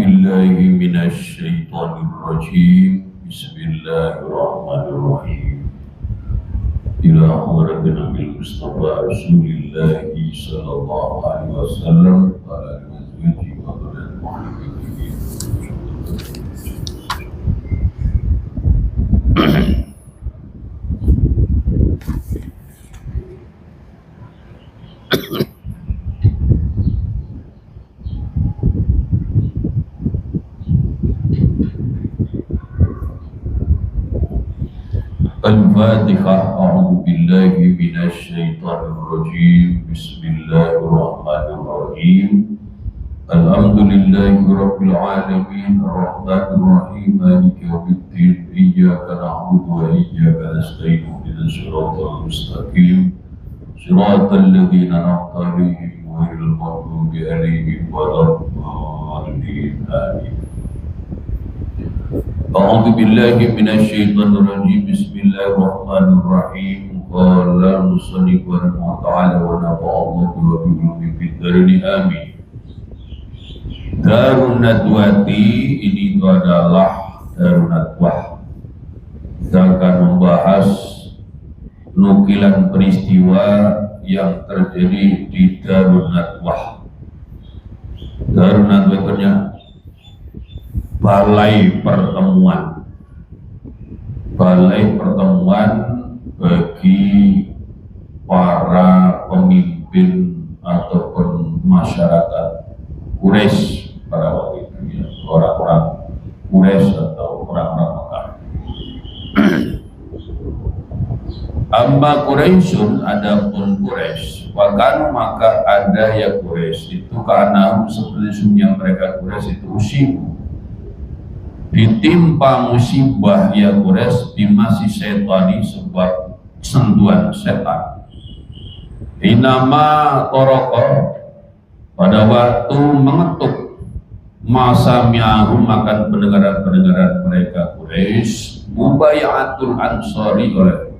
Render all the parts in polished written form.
بالله من الشيطان الرجيم بسم الله الرحمن الرحيم إلى حضرة النبي المصطفى رسول الله صلى الله عليه وسلم وعلى آله وصحبه الفاتحة. أعوذ بالله من الشيطان الرجيم بسم الله الرحمن الرحيم الحمد لله رب العالمين الرحمن الرحيم مالك يوم الدين إياك نعبد وإياك نستعين اهدنا الصراط المستقيم صراط الذين أنعمت عليهم غير المغضوب عليهم ولا الضالين آمين. أعوذ بالله من الشيطان الرجيم بسم الله الرحمن الرحيم قال المصنف رحمه الله تعالى ونفع الله وبعلومه في الدارين آمين. Darun Nadwati ini adalah Darun Nadwah. Kita akan membahas nukilan peristiwa yang terjadi di Darun Nadwah. Darun Nadwah itu balai pertemuan bagi para pemimpin ataupun masyarakat Quraisy pada waktu itu, ya, orang-orang Quraisy atau orang-orang Mekah. Amma Quraisyun, adapun Quraisy, wakan maka ada ya Quraisy itu karena seperti yang mereka Quraisy itu usibu ditimpa musibah ya Quraisy bimasi setani sebab sentuhan setan. Inama toroko pada waktu mengetuk masa mi'ahum makan pendengaran mereka Quraisy mubayatul ansori oleh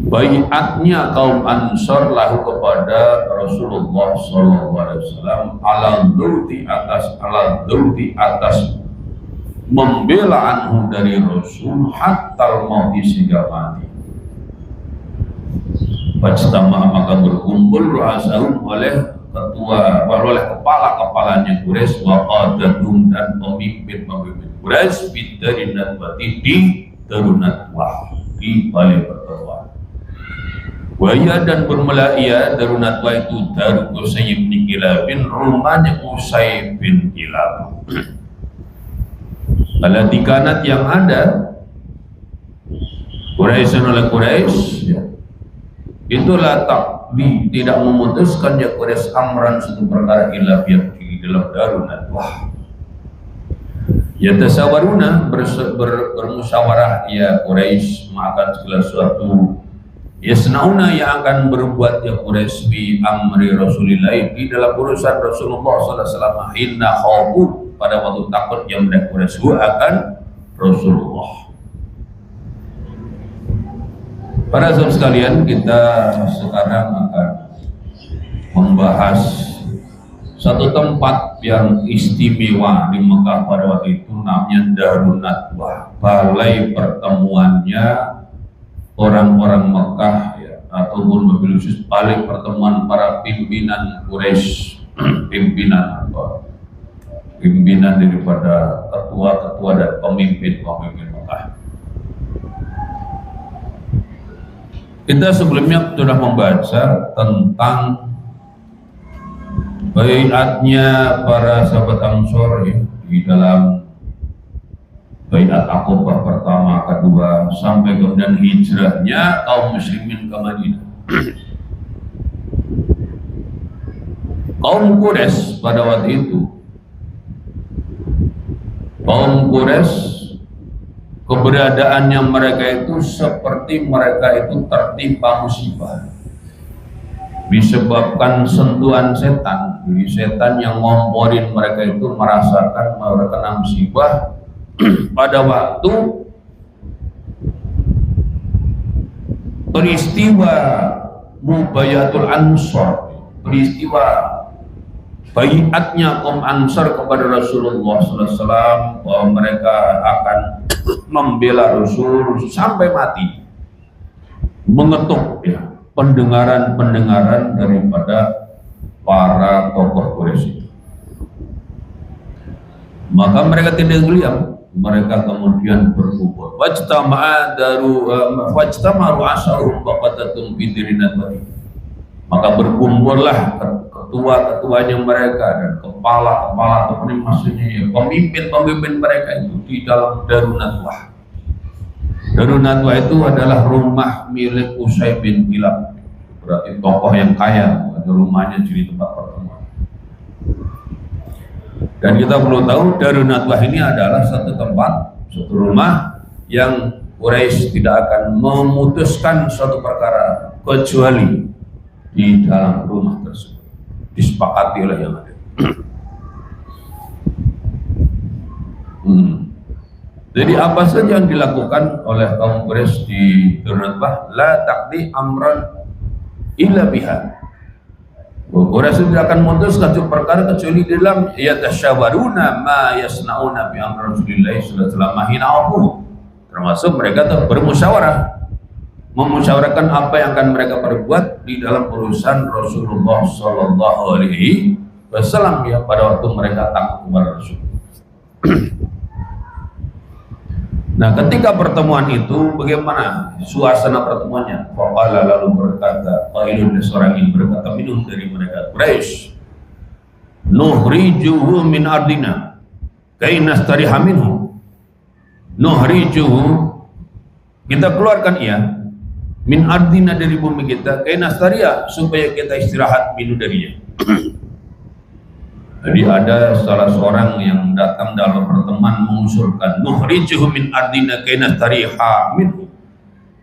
bayatnya kaum Ansor lahu kepada Rasulullah SAW ala dhulti atas membela anhu dari Rasul hatta mati sehingga mati. Fajtama maka berkumpul ru'asahum oleh kepala-kepalanya Quraisy wa qadadum dan pemimpin Quraisy bidarin nadwati di Darun Nadwah di balai pertemuan. Waya dan bermula ia Darun Nadwah itu Daru Qusay bin Kilabin, rumahnya Qusay bin Kilab. Alati kanat yang ada Quraisy oleh Quraisy, ya, itulah takdi tidak memutuskan ya Quraisy amran suatu perkara illa di dalam Darun Nadwah. Ya tasawaruna bermusyawarah ya Quraisy makan segala sesuatu yasnauna yang akan berbuat ya Quraisy bi amri Rasulillah di dalam urusan Rasulullah sallallahu alaihi wasallam inna khawu pada waktu takut yang mereka Quraisy akan Rasulullah. Para sahabat sekalian, kita sekarang akan membahas satu tempat yang istimewa di Mekah pada waktu itu, namanya Darun Nadwah, balai pertemuannya orang-orang Mekah, ya, ataupun mobil khusus balai pertemuan para pimpinan Quraisy, pimpinan daripada ketua-ketua dan pemimpin Mekah. Kita sebelumnya sudah membaca tentang baiatnya para sahabat Ansor, ya, di dalam baiat Aqabah pertama, kedua, sampai kemudian hijrahnya kaum muslimin ke Madinah. Kaum Quraisy pada waktu itu, kaum Quraisy keberadaannya mereka itu seperti mereka itu tertimpa musibah disebabkan sentuhan setan. Jadi setan yang ngomporin mereka itu merasakan mereka kena musibah pada waktu peristiwa Mubayatul Ansor, peristiwa baiatnya kaum Ansar kepada Rasulullah SAW bahwa mereka akan membela Rasul sampai mati, mengetuk ya pendengaran daripada para tokoh Quraisy itu. Maka mereka tidak geliam, mereka kemudian berkumpul. Wajtamaru asyarhum baqatatum bidirinat bari. Maka berkumpullah ketua-ketuanya mereka dan kepala-kepala atau maksudnya ya, pemimpin-pemimpin mereka itu di dalam Darun Nadwah. Darun Nadwah itu adalah rumah milik Usai bin Kilab, berarti tokoh yang kaya, ada rumahnya jadi tempat pertemuan. Dan kita perlu tahu Darun Nadwah ini adalah satu tempat, satu rumah yang Quraisy tidak akan memutuskan suatu perkara kecuali di dalam rumah tersebut, disepakati oleh yang ada. Jadi apa saja yang dilakukan oleh kaum Quraisy di Darun Nadwah, la taqdi amran illa biha. Quraisy tidak akan memutuskan suatu perkara kecuali di dalam yatasyawaruna ma yasnauna bi amri Rasulillah sallallahu alaihi wasallam. Termasuk mereka tuh bermusyawarah, memusyawarahkan apa yang akan mereka perbuat di dalam urusan Rasulullah sallallahu alaihi wasallam ya pada waktu mereka takut kepada Rasul. Nah, ketika pertemuan itu bagaimana suasana pertemuannya? Faqala lalu berkata, qailun, seorang yang berkata minum dari mereka Quraisy, nuhrijuhu min ardina kai nastariha minhu. Nuhrijuhu, kita keluarkan ia min ardina, dari bumi kita, kai nastariha, supaya kita istirahat minum darinya. Jadi ada salah seorang yang datang dalam pertemuan mengusulkan nuhrijuhu min ardina kai nastariha minhu.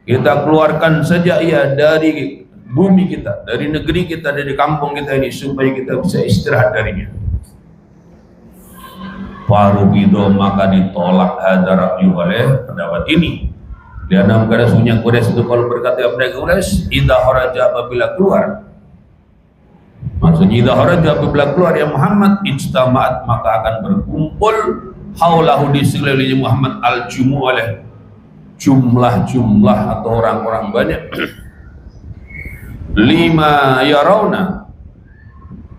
Kita keluarkan saja ia dari bumi kita, dari negeri kita, dari kampung kita ini, supaya kita bisa istirahat darinya. Farubido, maka ditolak hadar oleh pendapat ini. Dia namanya sunya Quraisy itu kalau berkata mereka Quraisy, idza kharaja, apabila keluar, maksudnya idza kharaja, apabila keluar ya Muhammad, ijtama'at, maka akan berkumpul haulahu, di sekelilingnya Muhammad, al-jumu, oleh jumlah atau orang-orang banyak. Lima yarawna,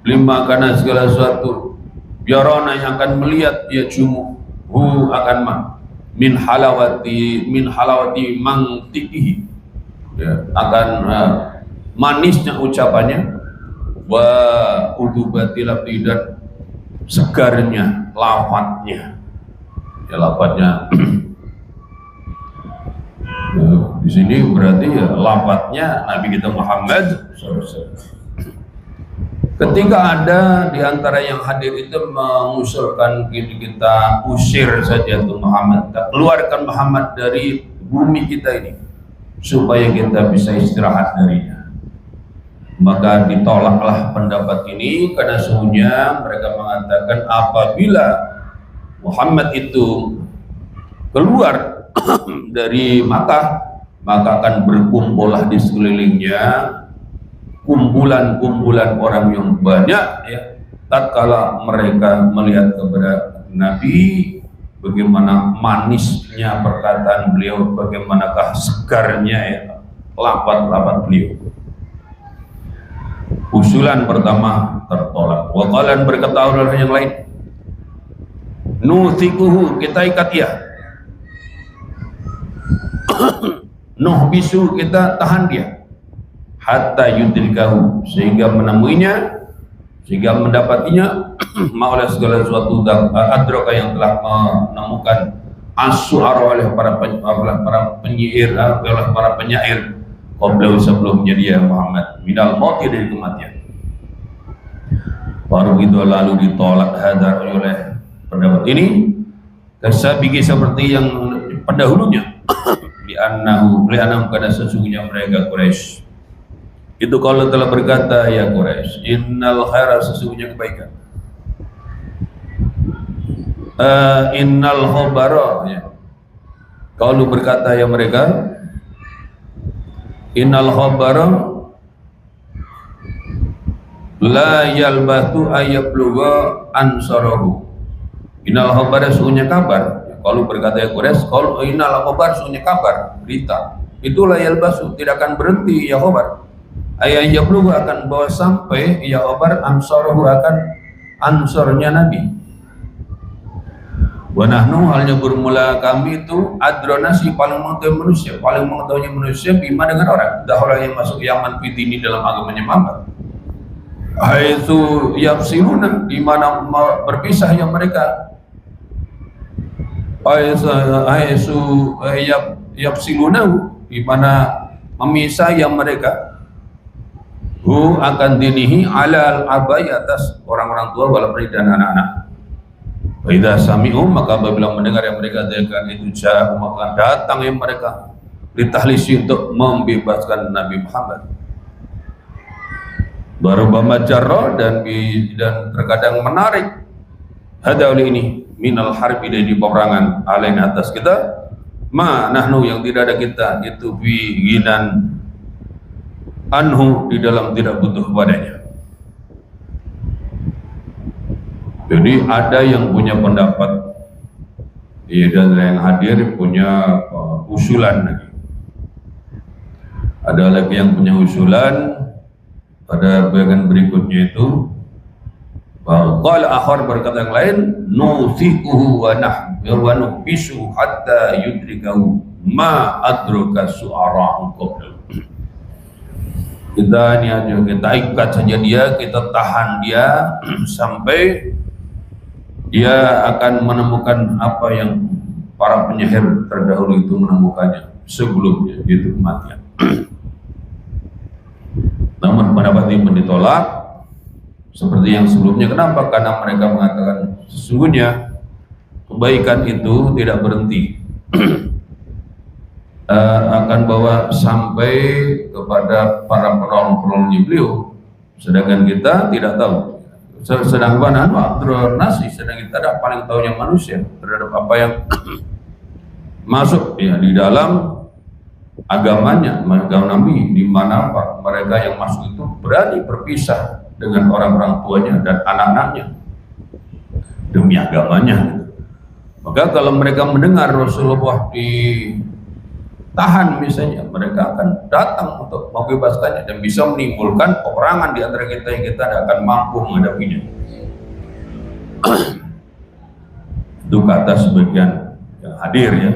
lima karena segala sesuatu, yarawna yang akan melihat, ya jumu hu akan min halawati mangtikihi, ya, akan manisnya ucapannya, wa udubati labdi, dan segarnya lafadznya, ya lafadznya. Di sini berarti ya lafadznya Nabi kita Muhammad SAW. Ketika ada di antara yang hadir itu mengusulkan kita usir saja tuh Muhammad, kita keluarkan Muhammad dari bumi kita ini supaya kita bisa istirahat darinya, maka ditolaklah pendapat ini, karena sesungguhnya mereka mengatakan apabila Muhammad itu keluar dari Makkah, maka akan berkumpullah di sekelilingnya kumpulan-kumpulan orang yang banyak ya, tatkala mereka melihat kepada Nabi, bagaimana manisnya perkataan beliau, bagaimanakah segarnya ya lapat-lapat beliau. Usulan pertama tertolak. Waqalan, berkata orang yang lain, nuthikuhu, kita ikat ia, nuhbisu, kita tahan dia, hatta yudrikahu, sehingga menemuinya, sehingga mendapatinya, oleh segala sesuatu adraka, yang telah menemukan as-su'ara, oleh para penyair, oleh para penyair qablahu, sebelumnya dia Muhammad, minal mauti, dari kematian. Baru itu lalu ditolak hadar oleh pendapat ini, kasabiki, seperti yang pendahulunya, li'annahu karena sesungguhnya mereka Quraisy itu kalau telah berkata, ya Quraisy, innal khaira, sesungguhnya kebaikan, innal khabara, ya, kalau berkata ya mereka, innal khabara la yalbatu ayabluga ansarahu. Inal khabar sunya kabar. Kalau berkata Quraisy, kalau inal khabar sunya kabar, berita. Itulah yalbasu, tidak akan berhenti ya khabar. Ayat yabluga akan bawa sampai ya khabar ansarahu, akan ansornya Nabi. Wa nahnu halnya bermula kami itu adrona, si paling mengetahui manusia, paling mengetahuinya manusia bima dengan orang. Dahulu yang masuk Yaman ini dalam agamanya Muhammad. Haitsu yafsiluna, di mana berpisah yang mereka. Haitsu yafsiluna, di mana memisah yang mereka. Hu akan dinihi alal abai, atas orang-orang tua wal dan anak-anak. Idza sami'u, maka apabila mendengar yang mereka dengarkan itu jauh, maka datang yang mereka ditahlisi untuk membebaskan Nabi Muhammad. Baru bamajarro, dan terkadang menarik hada oleh ini minal harbi, dari peperangan alain atas kita, ma nahnu yang tidak ada kita itu bi ginan anhu, di dalam tidak butuh padanya. Jadi ada yang punya pendapat, dan yang hadir punya usulan lagi. Ada lagi yang punya usulan pada bagian berikutnya itu. Qala akhar, berkata yang lain, nusiquhu wa nuhbisu hatta yudrikahu ma adraka su'ara'u qablahu. Kita ini aja, kita ikat saja dia, kita tahan dia sampai dia akan menemukan apa yang para penyihir terdahulu itu menemukannya sebelumnya, yaitu kematian. Namun pendapat ini ditolak seperti yang sebelumnya. Kenapa? Karena mereka mengatakan sesungguhnya kebaikan itu tidak berhenti, akan bawa sampai kepada para penolong-penolongnya beliau, sedangkan kita tidak tahu. Sedangkan nasi, sedang kita ada paling tahunya manusia terhadap apa yang masuk ya di dalam agamanya, agama Nabi, di mana mereka yang masuk itu berani berpisah dengan orang-orang tuanya dan anak-anaknya demi agamanya. Maka kalau mereka mendengar Rasulullah ditahan misalnya, mereka akan datang untuk membebaskannya dan bisa menimbulkan peperangan di antara kita yang kita tidak akan mampu menghadapinya. Itu kata sebagian yang hadir ya.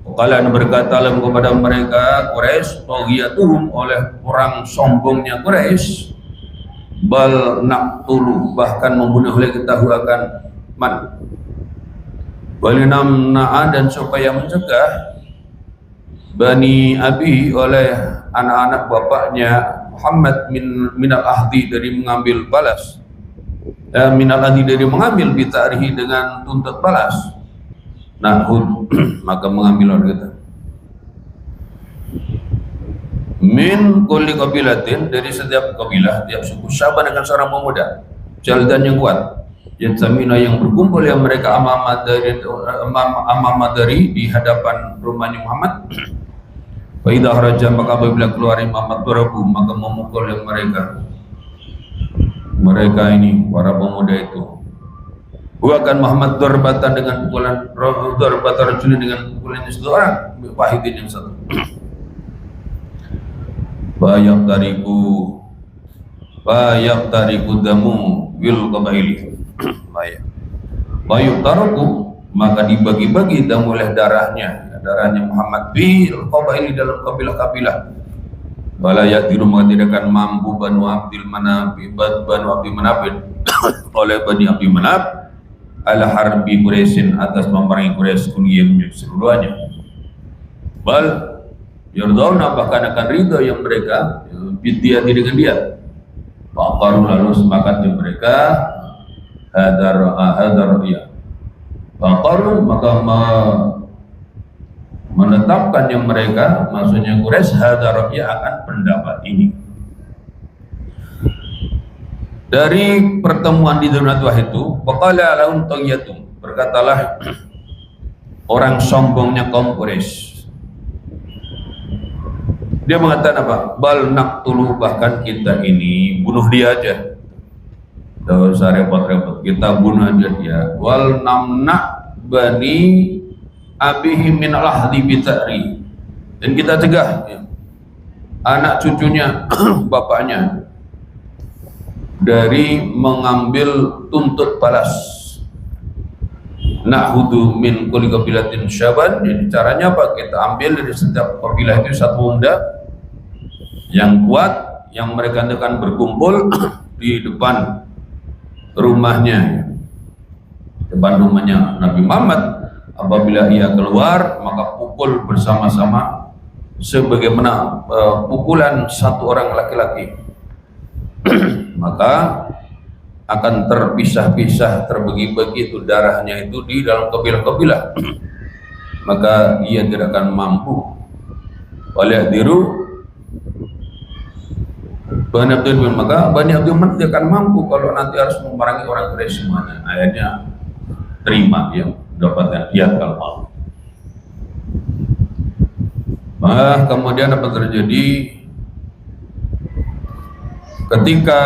Kalian berkata kepada mereka Quraisy, togiyatuhum, oleh orang sombongnya Quraisy, bal naqtulu, bahkan membunuh oleh kita akan man, walinamna'a, dan supaya mencegah Bani Abi, oleh anak-anak bapaknya Muhammad minal ahdi, dari mengambil balas, minal ahdi, dari mengambil bitarihi, dengan tuntut balas. Nahud, maka mengambil oleh kita min kulli qabilatin, dari setiap kabilah, tiap suku, syaba, dengan seorang pemuda jaldan yang kuat, Yatsamina, yang berkumpul yang mereka amama dari di hadapan rumahnya Muhammad. Wa idza kharaja, maka apabila keluar Muhammad, darabu, maka memukul yang mereka ini, para pemuda itu. Bukan Muhammad darbatan, dengan pukulan, darbatan rajulin, dengan pukulan seorang, wahidin, yang satu. Bayam tariku damu wil qabaili. Bayam tariku, maka dibagi-bagi damu oleh darahnya Muhammad bil qabaili, dalam kabilah-kabilah. Bala yaqdiru, maka tidak akan mampu Banu Abdul Manaf oleh Bani Abdul Manaf ala harbi Quraisyin, atas memerangi Quraisy kuliah seluruhnya. Bal yardawna, bahkan akan ridha yang mereka bidiati dengan dia. Faqaru, lalu sepakat yang mereka hadar ya. Faqaru, maka menetapkan yang mereka, maksudnya Quraisy, hadar ya, akan pendapat ini. Dari pertemuan di Dzulnatwah itu, waqala lahum taghiyatum, berkatalah orang sombongnya kaum Quraisy, Dia mengatakan apa? Bal naqtulu, bahkan kita ini bunuh dia aja. Tidak usah repot-repot, kita bunuh aja dia. Wal namna bani abihi min lahdi bitari, dan kita cegah ya, anak cucunya bapaknya dari mengambil tuntut balas. Na'hudu min kulli qabilatin syaban. Jadi caranya apa? Kita ambil dari setiap kabilah itu satu pemuda yang kuat, yang mereka akan berkumpul di depan rumahnya, depan rumahnya Nabi Muhammad. Apabila ia keluar, maka pukul bersama-sama sebagaimana pukulan satu orang laki-laki. Maka akan terpisah-pisah, terbagi-bagi itu darahnya itu di dalam kabilah-kabilah. Maka ia tidak akan mampu. Oleh diru Bani Abdul, maka Bani Abdul tidak akan mampu kalau nanti harus memerangi orang Quraisy semuanya. Akhirnya terima yang dapatkan dia kalau mau. Kemudian apa terjadi ketika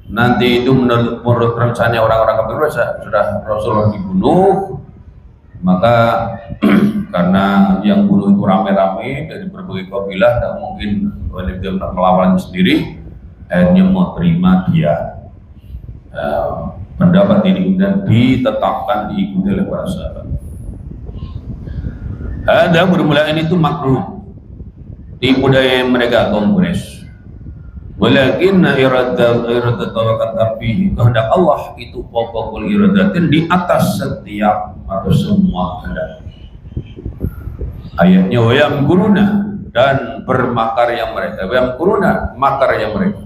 nanti itu menurut rencana orang-orang kafir sudah Rasulullah dibunuh, maka karena yang bunuh itu rame-rame dari berbagai kabilah, tidak mungkin dia melawan sendiri, akhirnya mau terima dia pendapat ini dan ditetapkan diikuti oleh para sahabat. Ada bermula ini itu makruh di budaya mereka kaum Quraisy. Walakin iradat tawakat, tapi kehendak Allah itu pokokul iradatin, di atas setiap atau semua kehendak. Ayatnya wayam kuruna, dan bermakarya mereka, wayam kuruna, makarya mereka.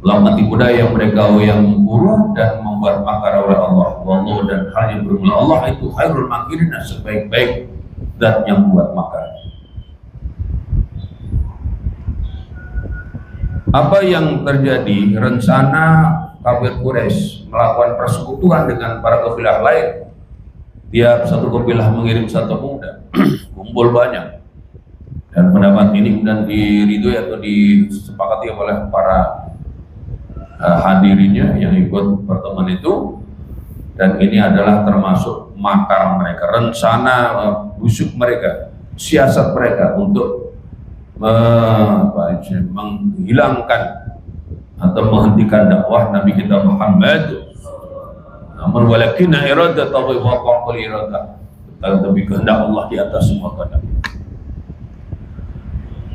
Lamati budaya mereka wayam kuru, dan membuat makar oleh Allah. Wallahu, dan hal yang bermula Allah itu khairul makirina, sebaik-baik zat yang buat makar. Apa yang terjadi? Rencana kafir Quraisy melakukan persekutuan dengan para kabilah lain. Tiap satu kabilah mengirim satu pemuda, kumpul banyak. Dan pendapat ini kemudian diridhoi atau disepakati oleh para hadirinnya yang ikut pertemuan itu. Dan ini adalah termasuk makar mereka, rencana busuk mereka, siasat mereka untuk menghilangkan atau menghentikan dakwah Nabi kita Muhammad. Namun walakinna iradatahu waqa'ul iradah, tapi kehendak Allah di atas semua kehendak.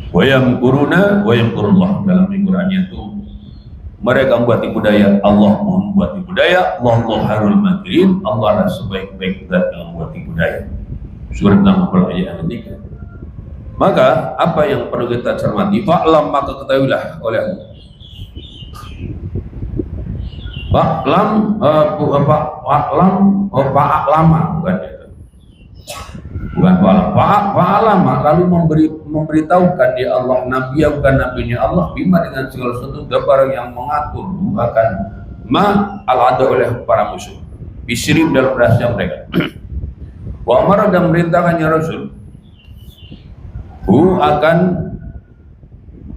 Wa yamkuruna wa yamkurullah, dalam Al-Qur'annya itu mereka membuat tipu daya, Allah membuat tipu daya. Wallahu khairul makirin, Allah adalah sebaik-baik zat yang membuat tipu daya. Surat 60 ayat 3. Maka apa yang perlu kita cermati? Fa'lam, maka ketahuilah oleh Allah. Fa'lam, fa'lama, bukan itu. Bukan fa'lam, fa'lama, lalu memberitahukan dia Allah, Nabi bukan nabinya Allah, bima dengan segala sesuatu gambar yang mengatur akan ma al-ada oleh para musuh. Bisrim dalam rahasia mereka. Wa amara, dan merintahkannya Rasul. Akan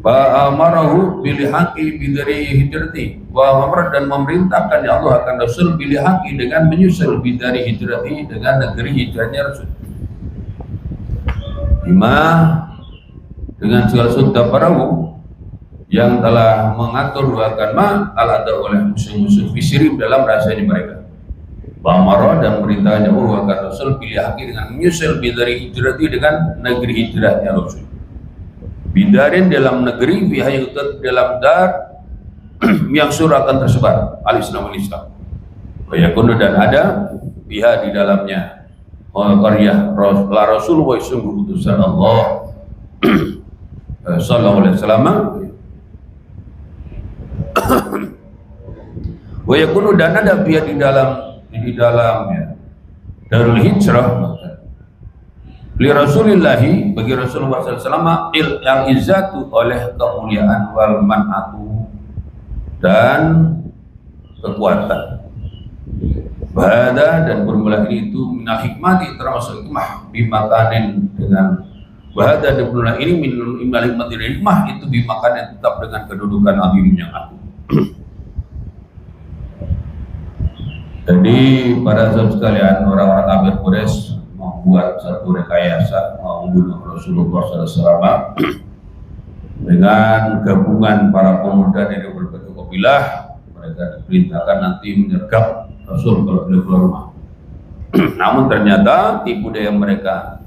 amarahu bilihaqi bidari hijrati, wa amara, dan memerintahkan ya Allah akan Rasul bilihaqi, dengan menyusul bidari hijrati, dengan negeri hijrahnya Rasul. Bima, dengan segala sesuatu perahu yang telah mengatur akan ma al-ada oleh musuh-musuh fisirim dalam rahasianya mereka. Ba'amara, dan perintahnya Allah akan Rasul bilihaqi, dengan menyusul bidari hijrati, dengan negeri hijrahnya Rasul. Bidarin dalam negeri, bihayutat dalam dar yang surah akan tersebar al-Islam al-Islam. Wayakunu, dan ada biha di dalamnya qaryah la Rasul wa sungguh utusan Allah sallallahu alaihi wasallam. Wayakunu, dan ada biha di dalamnya Darul Hijrah li Rasulillahi, bagi Rasulullah SAW, al-izzatu, oleh kemuliaan, wal man'atu, dan kekuatan. Bahada, dan bermula ini itu minal hikmati, termasuk hikmah, bimakanin, dengan Bahada dibunlah ini minum imalik mati hikmah itu dimakan yang tetap dengan kedudukan azim yang agung. Jadi pada saat sekalian orang-orang kafir Quraisy membuat satu rekayasa mau membunuh Rasulullah SAW dengan gabungan para pemuda dari berbagai kabilah. Mereka diperintahkan nanti menyergap Rasul kalau beliau keluar rumah. Namun ternyata tipu daya mereka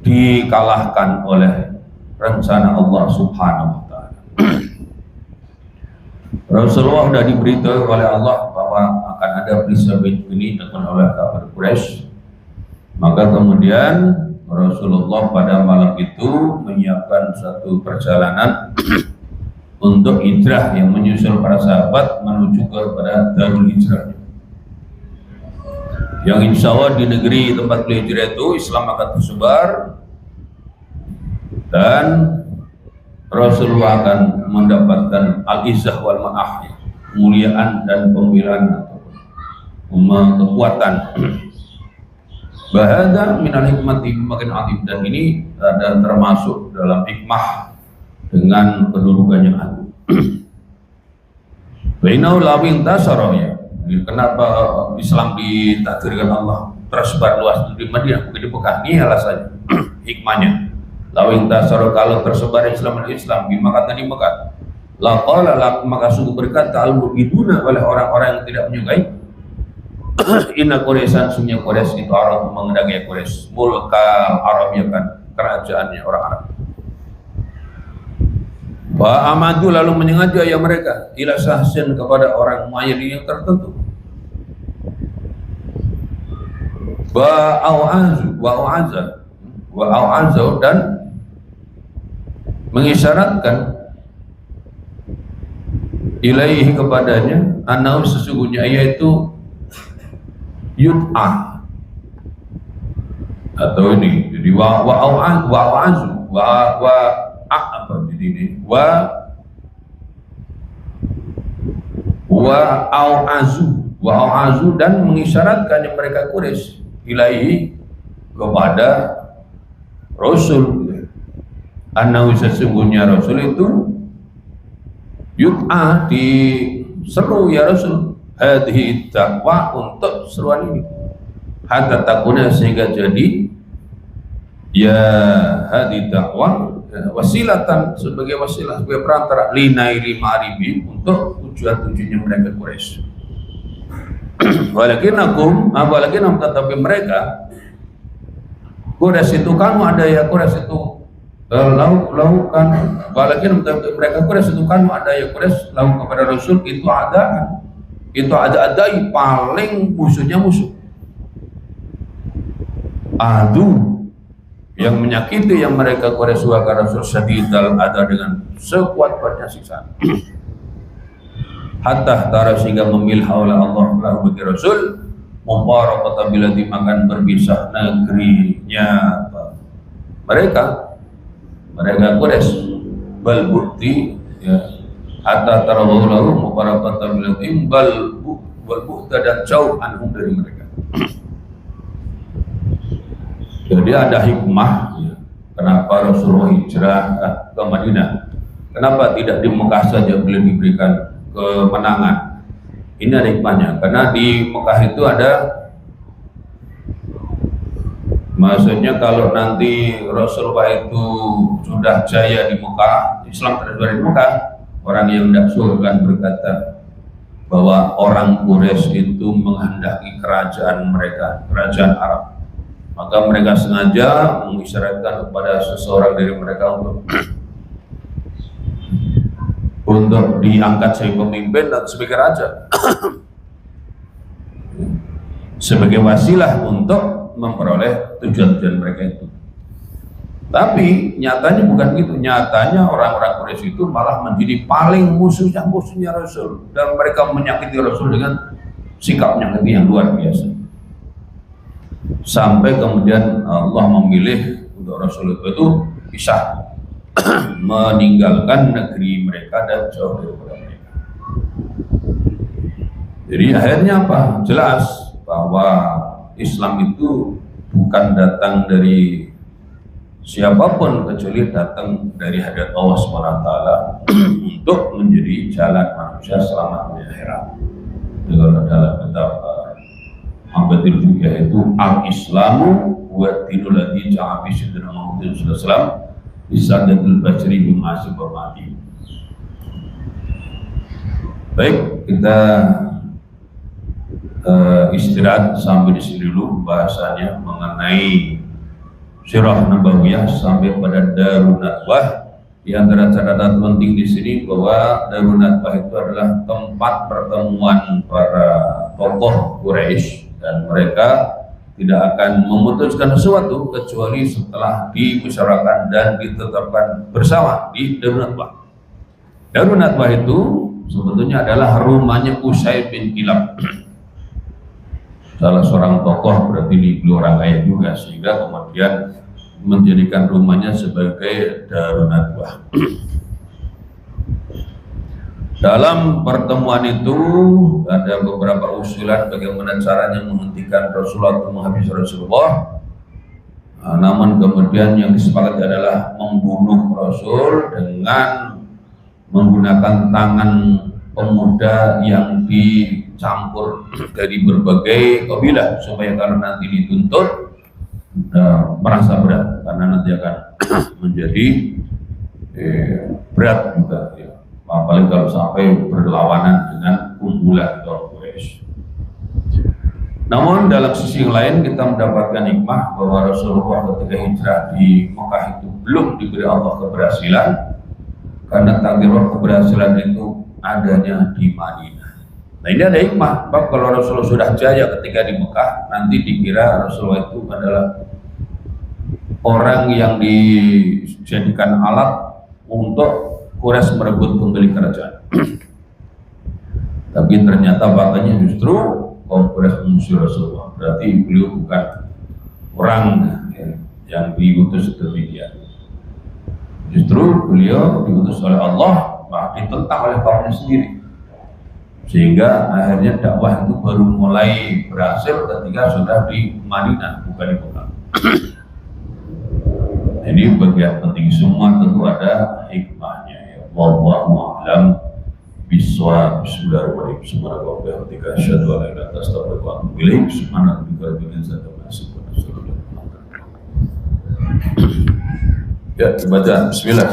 dikalahkan oleh rencana Allah Subhanahu wa Ta'ala. Rasulullah sudah diberitahu oleh Allah bahwa akan ada peristiwa ini dilakukan oleh kafir Quraisy. Maka kemudian Rasulullah pada malam itu menyiapkan satu perjalanan untuk hijrah yang menyusul para sahabat menuju kepada Darul Hijrah, yang insya Allah di negeri tempat beliau hijrah itu Islam akan tersebar dan Rasulullah akan mendapatkan al-izzah wal ma'ah, kemuliaan dan pembelaan atau kekuatan. Bahada minal hikmati makin atim, dan ini ada termasuk dalam hikmah dengan kedudukan yang agung. Bainau lawing tasaranya. Kenapa Islam ditakdirkan Allah tersebar luas di Madinah bukan di Mekah? Ini alasannya, hikmahnya. Lawing tasar, kalau tersebar Islam di Makkah dan di Mekah, laqala maka sungguh berkata al-mubiduna oleh orang-orang yang tidak menyukai. Inna Quraisyan, sungguhnya Quraisy itu Arab, mengendaki Quraisy mulkal Arab, ya kan, kerajaannya orang Arab. Wa amadu, lalu menyengaja ya mereka ila sahsin, kepada orang mayri yang tertentu. Wa au'azu dan mengisyaratkan ilaihi kepadanya, anau sesungguhnya yaitu yud'a, atau ini jadi wa'au'azu dan mengisyaratkan yang mereka Quraisy ilaihi kepada Rasul, annahu sesungguhnya Rasul itu yud'a, diseru ya Rasul, hadhihi dakwah, untuk seruan ini, hatta takuna, sehingga jadi ya hadhihi dakwah wasilatan, sebagai wasilah, sebagai perantara linaili ma'aribi, untuk tujuan-tujuannya mereka Quraisy. Walakin tetapi mereka Quraisy itu kamu ada ya Quraisy itu lakukan, walakin mereka Quraisy itu kamu ada ya Quraisy lakukan kepada Rasul itu ada paling musuhnya musuh adu yang menyakiti yang mereka Quraisy akan Rasul syadidal ada, dengan sekuat-kuatnya siksa. Hatta tara, sehingga memilih oleh Allah lahu bagi Rasul mubarakatan bila dimakan berpisah negerinya mereka Quraisy, bal bukti ya, hatta tara lahu mubarakatan bila bal bukta, dan jauh anhum dari mereka. Jadi ada hikmah ya, kenapa Rasulullah hijrah ke Madinah, kenapa tidak di Mekah saja beliau diberikan kemenangan. Ini ada hikmahnya, karena di Mekah itu ada, maksudnya kalau nanti Rasulullah itu sudah jaya di Mekah, Islam tersebar di Mekah, orang yang tidak suka akan berkata bahwa orang Quraisy itu menghendaki kerajaan mereka, kerajaan Arab. Maka mereka sengaja mengisyaratkan kepada seseorang dari mereka untuk diangkat sebagai pemimpin dan sebagai raja, sebagai wasilah untuk memperoleh tujuan-tujuan mereka itu. Tapi nyatanya bukan gitu. Nyatanya orang-orang Quraisy itu malah menjadi paling musuhnya Rasul, dan mereka menyakiti Rasul dengan sikap menyakiti yang luar biasa. Sampai kemudian Allah memilih untuk Rasul itu bisa meninggalkan negeri mereka dan jauh daripada mereka. Jadi akhirnya apa? Jelas bahwa Islam itu bukan datang dari siapapun kecuali datang dari hadirat Allah SWT untuk menjadi jalan manusia selamat di akhirat. Kalau dalam kitab Hamdatul Fiqh itu al-Islamu wa dinul ladzi ja'a fi sayyidina Muhammad sallallahu alaihi wasallam bisadatul bashri bi ma'asib wa mati. Baik, kita istirahat sampai di sini dulu bahasanya mengenai Sirah Nabawiyah sampai pada Darun Nadwah. Di antara catatan penting di sini bahwa Darun Nadwah itu adalah tempat pertemuan para tokoh Quraisy dan mereka tidak akan memutuskan sesuatu kecuali setelah dimusyawarahkan dan ditetapkan bersama di Darun Nadwah. Darun Nadwah itu sebetulnya adalah rumahnya Usaid bin Kilab, salah seorang tokoh, berarti beliau orang kaya juga, sehingga kemudian menjadikan rumahnya sebagai Darun Nadwah. Dalam pertemuan itu ada beberapa usulan bagaimana caranya menghentikan Rasulullah atau menghabisi Rasulullah. Namun kemudian yang disepakati adalah membunuh Rasul dengan menggunakan tangan pemuda yang dicampur dari berbagai kabilah, supaya kalau nanti dituntut merasa berat, karena nanti akan menjadi berat juga ya. Apalagi kalau sampai berlawanan dengan kumpulan kaum Quraisy. Namun dalam sisi yang lain kita mendapatkan hikmah bahwa Rasulullah ketika hijrah di Mekah itu belum diberi Allah keberhasilan, karena takdir keberhasilan itu adanya di Madinah. Nah ini ada hikmah, bahwa kalau Rasulullah sudah jaya ketika di Mekah, nanti dikira Rasulullah itu adalah orang yang dijadikan alat untuk Quraisy merebut kembali kerajaan. Tapi ternyata faktanya justru kaum Quraisy mengusir Rasulullah. Berarti beliau bukan orang yang diutus demikian. Justru beliau diutus oleh Allah, malah ditentang oleh kaumnya sendiri. Sehingga akhirnya dakwah itu baru mulai berhasil ketika sudah di Madinah, bukan di Mekah. Ini bagian penting, semua tentu ada hikmahnya. Wallahu a'lam bishawab. Bismillahirrahmanirrahim. Subhanallah wa bihamdihi asyhadu an la ilaha illa anta astaghfiruka wa atubu ilaik. Subhanallah rabbil izzati amma yasifun. Ya, dibaca bismillah.